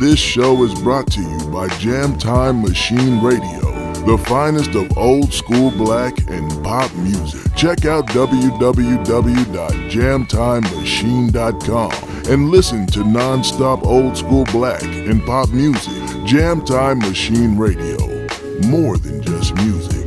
This show is brought to you by Jam Time Machine Radio, the finest of old school black and pop music. Check out www.jamtimemachine.com and listen to non-stop old school black and pop music. Jam Time Machine Radio, more than just music.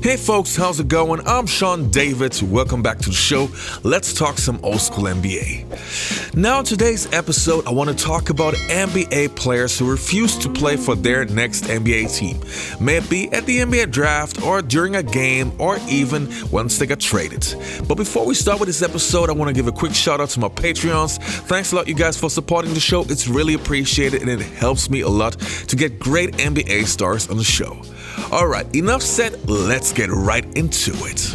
Hey folks, how's it going? I'm Sean David. Welcome back to the show. Let's talk some old school NBA. Now in today's episode, I want to talk about NBA players who refuse to play for their next NBA team. May it be at the NBA draft or during a game or even once they got traded. But before we start with this episode, I want to give a quick shout out to my Patreons. Thanks a lot you guys for supporting the show. It's really appreciated and it helps me a lot to get great NBA stars on the show. Alright, enough said, let's get right into it.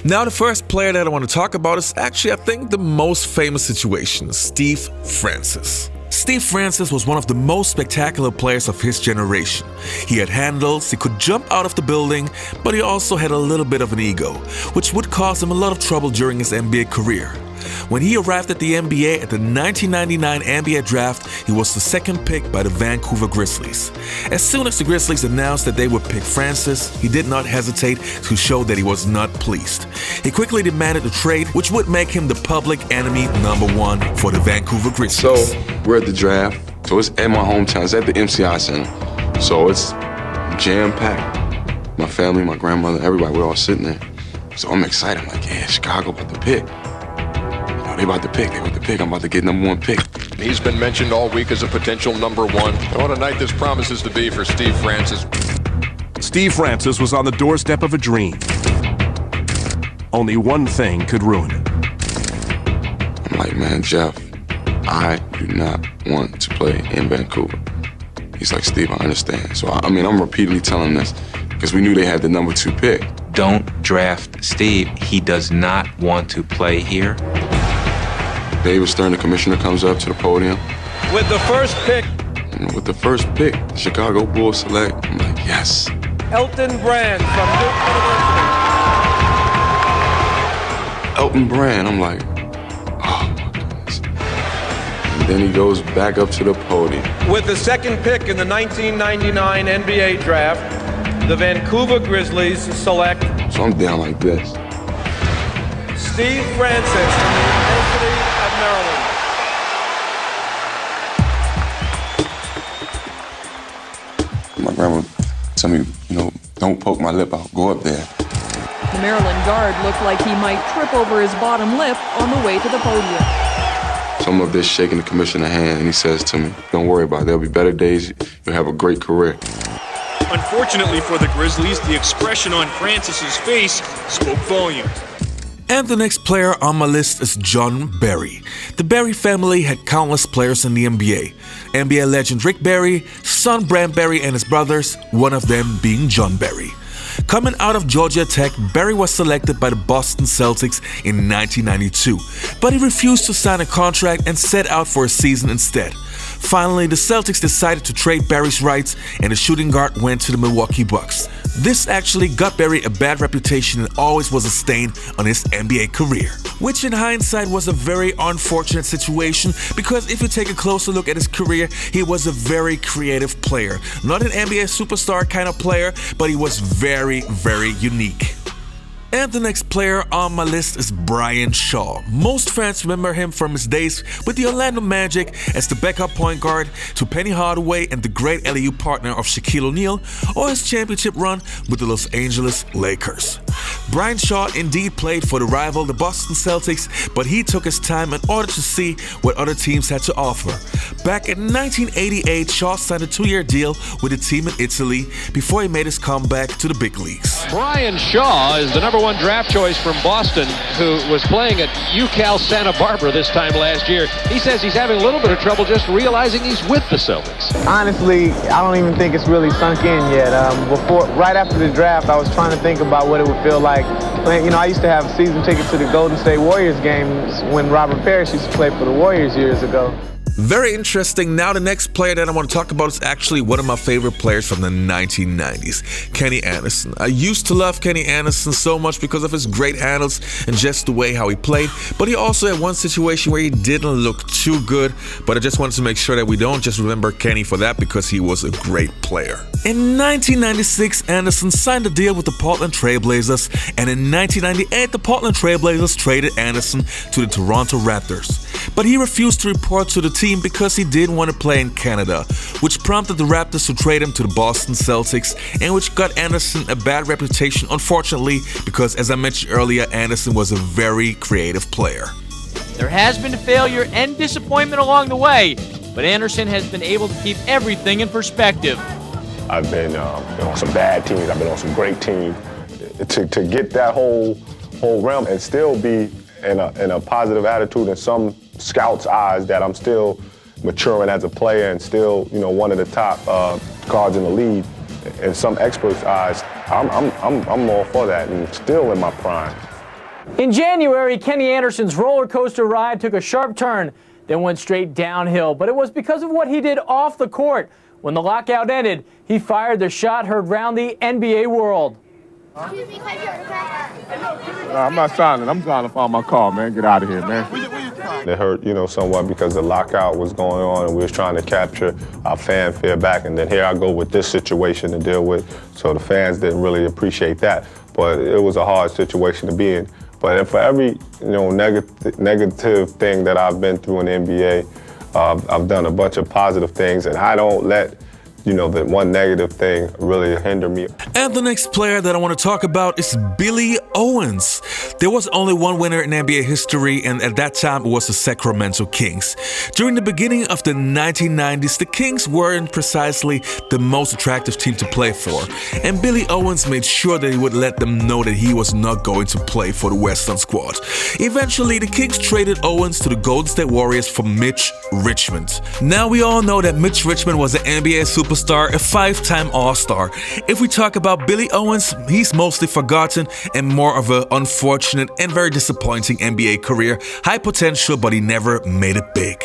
Now the first player that I want to talk about is actually, I think, the most famous situation, Steve Francis. Steve Francis was one of the most spectacular players of his generation. He had handles, he could jump out of the building, but he also had a little bit of an ego, which would cause him a lot of trouble during his NBA career. When he arrived at the NBA at the 1999 NBA draft, he was the second pick by the Vancouver Grizzlies. As soon as the Grizzlies announced that they would pick Francis, he did not hesitate to show that he was not pleased. He quickly demanded a trade, which would make him the public enemy number one for the Vancouver Grizzlies. So, we're at the draft. So it's at my hometown. It's at the MCI Center. So it's jam-packed. My family, my grandmother, everybody, we're all sitting there. So I'm excited. I'm like, yeah, Chicago about to pick. They about to pick. I'm about to get number one pick. He's been mentioned all week as a potential number one. What a night this promises to be for Steve Francis. Steve Francis was on the doorstep of a dream. Only one thing could ruin it. I'm like, man, Jeff, I do not want to play in Vancouver. He's like, Steve, I understand. So, I'm repeatedly telling this because we knew they had the number 2 pick. Don't draft Steve. He does not want to play here. David Stern, the commissioner, comes up to the podium. With the first pick. And with the first pick, the Chicago Bulls select. I'm like, yes. Elton Brand from Duke University. Elton Brand. I'm like, oh my goodness. And then he goes back up to the podium. With the second pick in the 1999 NBA draft, the Vancouver Grizzlies select. So I'm down like this. Steve Francis from the University of Maryland. My grandma told me, don't poke my lip out. Go up there. The Maryland guard looked like he might trip over his bottom lip on the way to the podium. So I'm up there shaking the commissioner's hand, and he says to me, don't worry about it. There'll be better days. You'll have a great career. Unfortunately for the Grizzlies, the expression on Francis's face spoke volumes. And the next player on my list is John Barry. The Barry family had countless players in the NBA. NBA legend Rick Barry, son Bram Barry, and his brothers, one of them being John Barry. Coming out of Georgia Tech, Barry was selected by the Boston Celtics in 1992, but he refused to sign a contract and set out for a season instead. Finally, the Celtics decided to trade Barry's rights and the shooting guard went to the Milwaukee Bucks. This actually got Barry a bad reputation and always was a stain on his NBA career. Which in hindsight was a very unfortunate situation because if you take a closer look at his career, he was a very creative player. Not an NBA superstar kind of player, but he was very, very unique. And the next player on my list is Brian Shaw. Most fans remember him from his days with the Orlando Magic as the backup point guard to Penny Hardaway and the great LAU partner of Shaquille O'Neal, or his championship run with the Los Angeles Lakers. Brian Shaw indeed played for the rival, the Boston Celtics, but he took his time in order to see what other teams had to offer. Back in 1988, Shaw signed a 2-year deal with a team in Italy before he made his comeback to the big leagues. Brian Shaw is the number #1 draft choice from Boston, who was playing at UCal Santa Barbara this time last year. He says he's having a little bit of trouble just realizing he's with the Celtics. Honestly, I don't even think it's really sunk in yet. Right after the draft, I was trying to think about what it would feel like. I used to have season tickets to the Golden State Warriors games when Robert Parrish used to play for the Warriors years ago. Very interesting. Now the next player that I want to talk about is actually one of my favorite players from the 1990s, Kenny Anderson. I used to love Kenny Anderson so much because of his great handles and just the way how he played, but he also had one situation where he didn't look too good, but I just wanted to make sure that we don't just remember Kenny for that because he was a great player. In 1996, Anderson signed a deal with the Portland Trail Blazers, and in 1998, the Portland Trail Blazers traded Anderson to the Toronto Raptors. But he refused to report to the team because he didn't want to play in Canada, which prompted the Raptors to trade him to the Boston Celtics, and which got Anderson a bad reputation, unfortunately, because as I mentioned earlier, Anderson was a very creative player. There has been failure and disappointment along the way, but Anderson has been able to keep everything in perspective. I've been on some bad teams, I've been on some great teams. To get that whole realm and still be in a positive attitude in some scouts' eyes that I'm still maturing as a player and still, one of the top guards in the league. In some experts' eyes, I'm all for that and still in my prime. In January, Kenny Anderson's roller coaster ride took a sharp turn, then went straight downhill. But it was because of what he did off the court. When the lockout ended, he fired the shot heard round the NBA world. I'm not signing. I'm trying to find my car, man. Get out of here, man. It hurt, somewhat because the lockout was going on and we was trying to capture our fanfare back. And then here I go with this situation to deal with. So the fans didn't really appreciate that. But it was a hard situation to be in. But for every, negative thing that I've been through in the NBA, I've done a bunch of positive things, and I don't let that one negative thing really hinder me. And the next player that I want to talk about is Billy Owens. There was only one winner in NBA history, and at that time it was the Sacramento Kings. During the beginning of the 1990s, the Kings weren't precisely the most attractive team to play for, and Billy Owens made sure that he would let them know that he was not going to play for the Western squad. Eventually, the Kings traded Owens to the Golden State Warriors for Mitch Richmond. Now we all know that Mitch Richmond was an NBA superstar, a 5-time All-Star. If we talk about Billy Owens, he's mostly forgotten and more of an unfortunate and very disappointing NBA career. High potential, but he never made it big.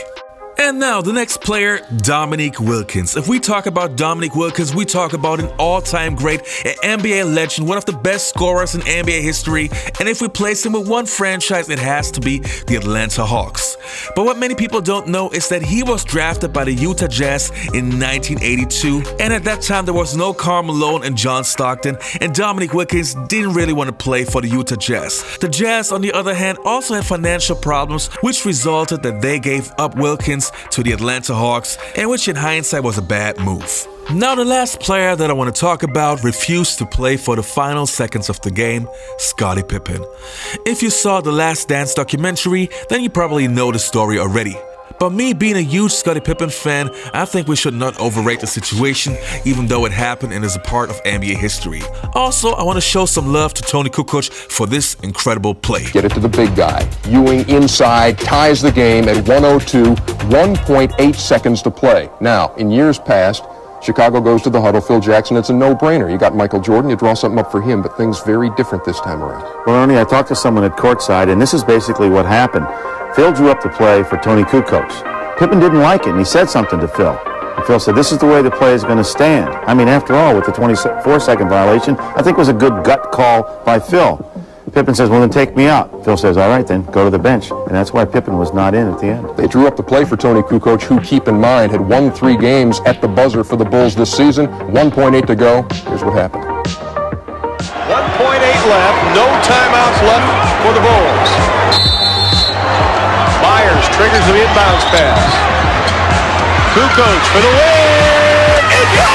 And now, the next player, Dominique Wilkins. If we talk about Dominique Wilkins, we talk about an all-time great, an NBA legend, one of the best scorers in NBA history. And if we place him with one franchise, it has to be the Atlanta Hawks. But what many people don't know is that he was drafted by the Utah Jazz in 1982. And at that time, there was no Karl Malone and John Stockton. And Dominique Wilkins didn't really want to play for the Utah Jazz. The Jazz, on the other hand, also had financial problems, which resulted that they gave up Wilkins to the Atlanta Hawks, and which in hindsight was a bad move. Now the last player that I want to talk about refused to play for the final seconds of the game, Scottie Pippen. If you saw the Last Dance documentary, then you probably know the story already. But me being a huge Scottie Pippen fan, I think we should not overrate the situation, even though it happened and is a part of NBA history. Also, I want to show some love to Tony Kukoc for this incredible play. Get it to the big guy. Ewing inside, ties the game at 1:02, 1.8 seconds to play. Now, in years past, Chicago goes to the huddle. Phil Jackson, it's a no-brainer. You got Michael Jordan, you draw something up for him, but things very different this time around. Well, Ernie, I talked to someone at courtside, and this is basically what happened. Phil drew up the play for Tony Kukoc. Pippen didn't like it, and he said something to Phil. And Phil said, this is the way the play is going to stand. I mean, after all, with the 24-second violation, I think it was a good gut call by Phil. Pippen says, well, then take me out. Phil says, all right, then, go to the bench. And that's why Pippen was not in at the end. They drew up the play for Tony Kukoc, who, keep in mind, had won 3 games at the buzzer for the Bulls this season. 1.8 to go. Here's what happened. 1.8 left. No timeouts left for the Bulls. Myers triggers the inbounds pass. Kukoc for the win. It goes!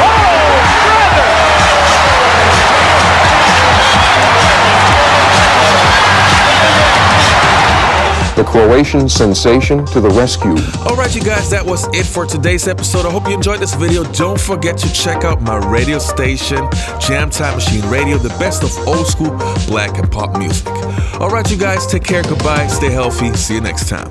Oh, brother! the Croatian sensation to the rescue. Alright, you guys, that was it for today's episode. I hope you enjoyed this video. Don't forget to check out my radio station, Jam Time Machine Radio, the best of old school black and pop music. Alright, you guys, take care, goodbye, stay healthy, see you next time.